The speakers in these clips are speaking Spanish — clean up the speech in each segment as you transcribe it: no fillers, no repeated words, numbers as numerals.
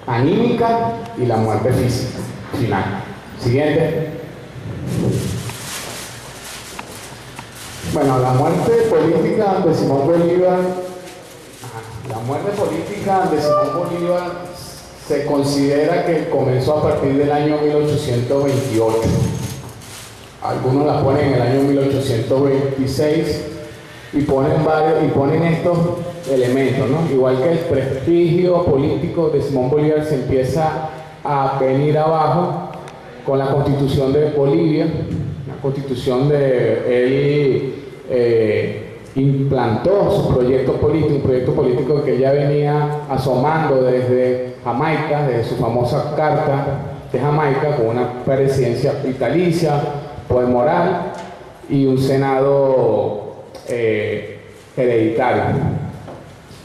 anímica y la muerte física final. Siguiente. Bueno, la muerte política de Simón Bolívar, se considera que comenzó a partir del año 1828. Algunos la ponen en el año 1826 y ponen estos elementos, ¿no? Igual que el prestigio político de Simón Bolívar se empieza a venir abajo con la Constitución de Bolivia, la Constitución de él implantó su proyecto político, un proyecto político que ya venía asomando desde Jamaica, desde su famosa Carta de Jamaica, con una presidencia vitalicia, poder moral y un Senado hereditario.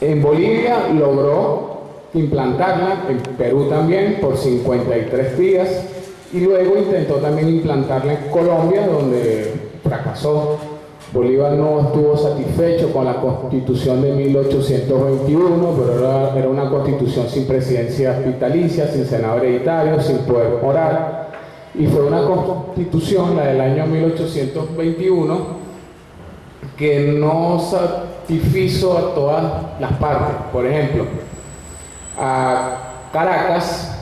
En Bolivia logró implantarla, en Perú también, por 53 días, y luego intentó también implantarla en Colombia, donde fracasó. Bolívar no estuvo satisfecho con la Constitución de 1821, pero era una constitución sin presidencia vitalicia, sin senado hereditario, sin poder moral, y fue una constitución, la del año 1821, que no satisfizo a todas las partes. Por ejemplo, a Caracas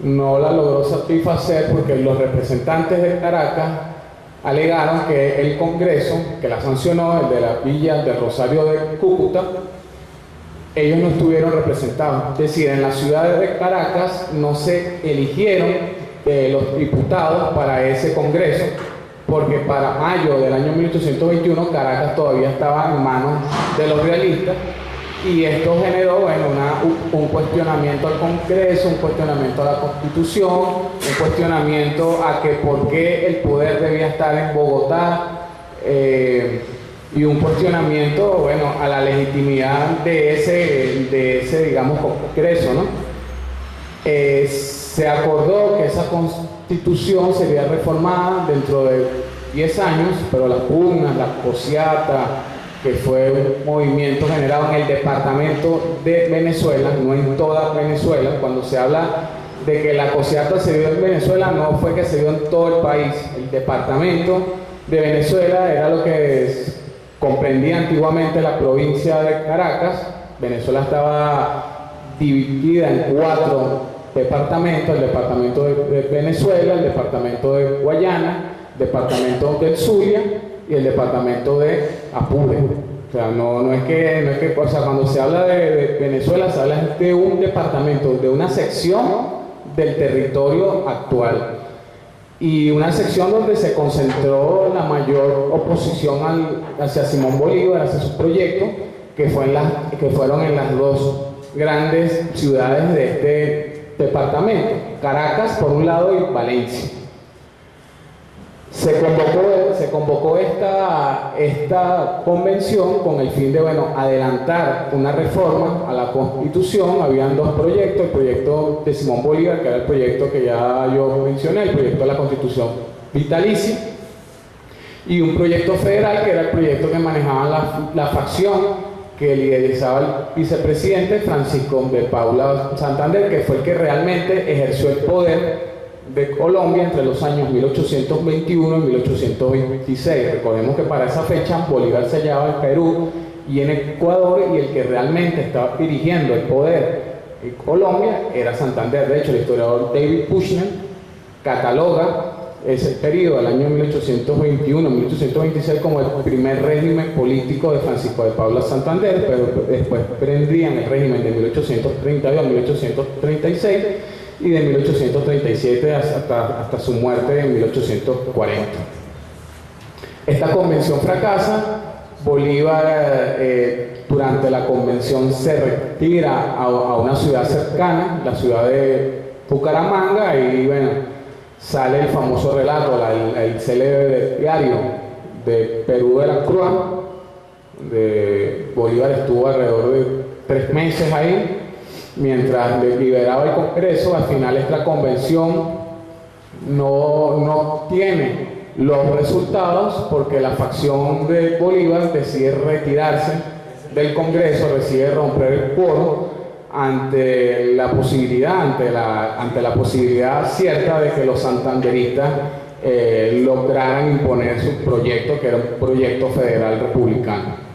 no la logró satisfacer porque los representantes de Caracas alegaron que el Congreso, que la sancionó, el de la Villa del Rosario de Cúcuta, ellos no estuvieron representados. Es decir, en la ciudad de Caracas no se eligieron los diputados para ese Congreso, porque para mayo del año 1821 Caracas todavía estaba en manos de los realistas, y esto generó, bueno, un cuestionamiento al Congreso, un cuestionamiento a la Constitución, un cuestionamiento a que por qué el poder debía estar en Bogotá, y un cuestionamiento, bueno, a la legitimidad de ese digamos, Congreso, ¿no? Se acordó que esa Constitución sería reformada dentro de 10 años, pero las pugnas, la cociata, que fue un movimiento generado en el departamento de Venezuela, no en toda Venezuela. Cuando se habla de que la cociata se dio en Venezuela, no fue que se dio en todo el país. El departamento de Venezuela era lo que comprendía antiguamente la provincia de Caracas. Venezuela estaba dividida en 4 departamentos: el departamento de Venezuela, el departamento de Guayana, el departamento del Zulia y el departamento de Apure. O sea, no es que, o sea, cuando se habla de Venezuela, se habla de un departamento, de una sección del territorio actual, y una sección donde se concentró la mayor oposición hacia Simón Bolívar, hacia su proyecto, que fueron en las 2 grandes ciudades de este departamento, Caracas por un lado y Valencia. Se convocó esta convención con el fin de, bueno, adelantar una reforma a la Constitución. Habían 2 proyectos: el proyecto de Simón Bolívar, que era el proyecto que ya yo mencioné, el proyecto de la Constitución vitalicia, y un proyecto federal, que era el proyecto que manejaba la facción que liderizaba el vicepresidente Francisco de Paula Santander, que fue el que realmente ejerció el poder de Colombia entre los años 1821 y 1826. Recordemos que para esa fecha Bolívar se hallaba en Perú y en Ecuador, y el que realmente estaba dirigiendo el poder en Colombia era Santander. De hecho, el historiador David Bushnell cataloga ese periodo, el año 1821-1826, como el primer régimen político de Francisco de Paula Santander, pero después prendrían el régimen de 1832 a 1836, y de 1837 hasta su muerte en 1840. Esta convención fracasa. Bolívar, durante la convención, se retira a una ciudad cercana, la ciudad de Bucaramanga, y bueno, sale el famoso relato, el célebre diario de Perú de la Cruz, de Bolívar estuvo alrededor de 3 meses ahí, mientras liberaba el Congreso. Al final esta convención no tiene los resultados, porque la facción de Bolívar decide retirarse del Congreso, decide romper el quórum, ante la posibilidad, ante la posibilidad cierta de que los santanderistas lograran imponer su proyecto, que era un proyecto federal republicano.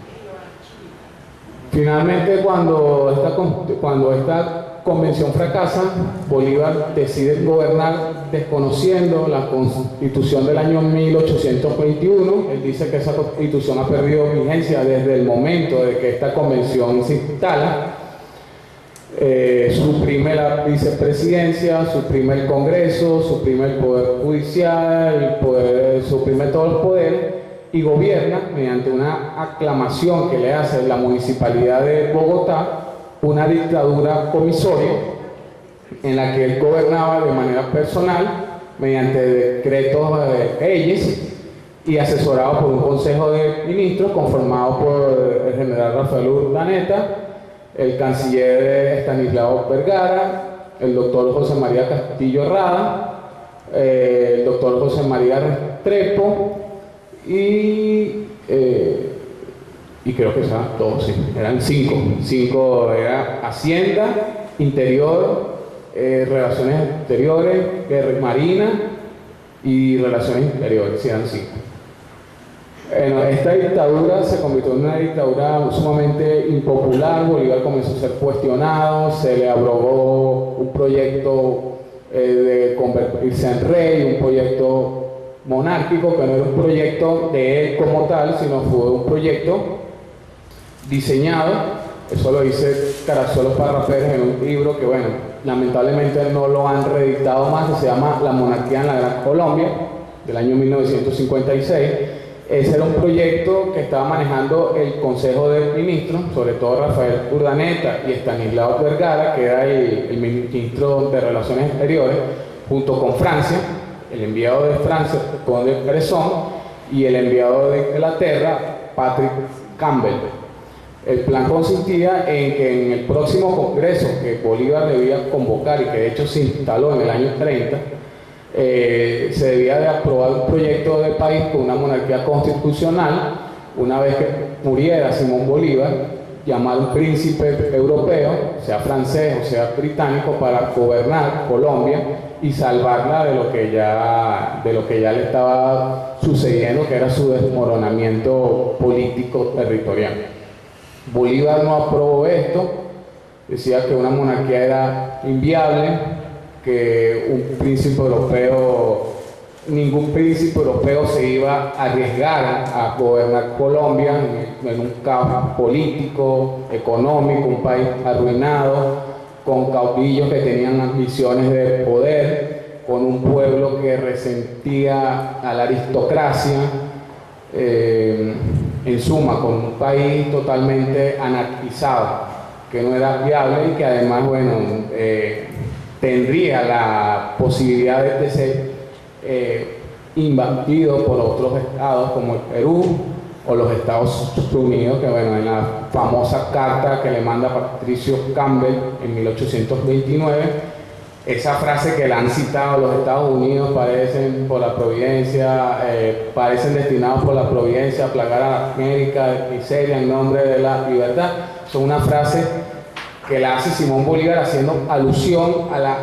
Finalmente, cuando esta convención fracasa, Bolívar decide gobernar desconociendo la Constitución del año 1821. Él dice que esa Constitución ha perdido vigencia desde el momento de que esta convención se instala. Suprime la vicepresidencia, suprime el Congreso, suprime el Poder Judicial, suprime todos los poderes y gobierna mediante una aclamación que le hace la Municipalidad de Bogotá, una dictadura comisoria en la que él gobernaba de manera personal mediante decretos de leyes y asesorado por un consejo de ministros conformado por el general Rafael Urdaneta, el canciller Estanislao Vergara, el doctor José María Castillo Rada, el doctor José María Restrepo y creo que eran todos, sí, eran cinco, era Hacienda, Interior, Relaciones Exteriores, Guerra Marina y Relaciones Interiores, sí, eran 5. Bueno, esta dictadura se convirtió en una dictadura sumamente impopular. Bolívar comenzó a ser cuestionado, se le abrogó un proyecto de convertirse en rey, un proyecto monárquico, que no era un proyecto de él como tal, sino fue un proyecto diseñado, eso lo dice Carazuelo Parra Pérez en un libro que, bueno, lamentablemente no lo han reeditado más, que se llama La monarquía en la Gran Colombia, del año 1956. Ese era un proyecto que estaba manejando el Consejo de Ministros, sobre todo Rafael Urdaneta y Estanislao Vergara, que era el ministro de Relaciones Exteriores, junto con Francia, el enviado de Francia, Conde Bresson, y el enviado de Inglaterra, Patrick Campbell. El plan consistía en que en el próximo congreso que Bolívar debía convocar y que de hecho se instaló en el año 30, se debía de aprobar un proyecto de país con una monarquía constitucional. Una vez que muriera Simón Bolívar, llamar un príncipe europeo, sea francés o sea británico, para gobernar Colombia y salvarla de lo que ya le estaba sucediendo, que era su desmoronamiento político territorial. Bolívar no aprobó esto, decía que una monarquía era inviable, que ningún príncipe europeo se iba a arriesgar a gobernar Colombia en un caos político, económico, un país arruinado, con caudillos que tenían ambiciones de poder, con un pueblo que resentía a la aristocracia, en suma, con un país totalmente anarquizado, que no era viable y que además, bueno, tendría la posibilidad de ser invadido por otros estados como el Perú o los Estados Unidos, que, bueno, en la famosa carta que le manda Patricio Campbell en 1829, esa frase que la han citado: los Estados Unidos parecen destinados por la providencia a plagar a América de miseria en nombre de la libertad. Son una frase que la hace Simón Bolívar haciendo alusión a la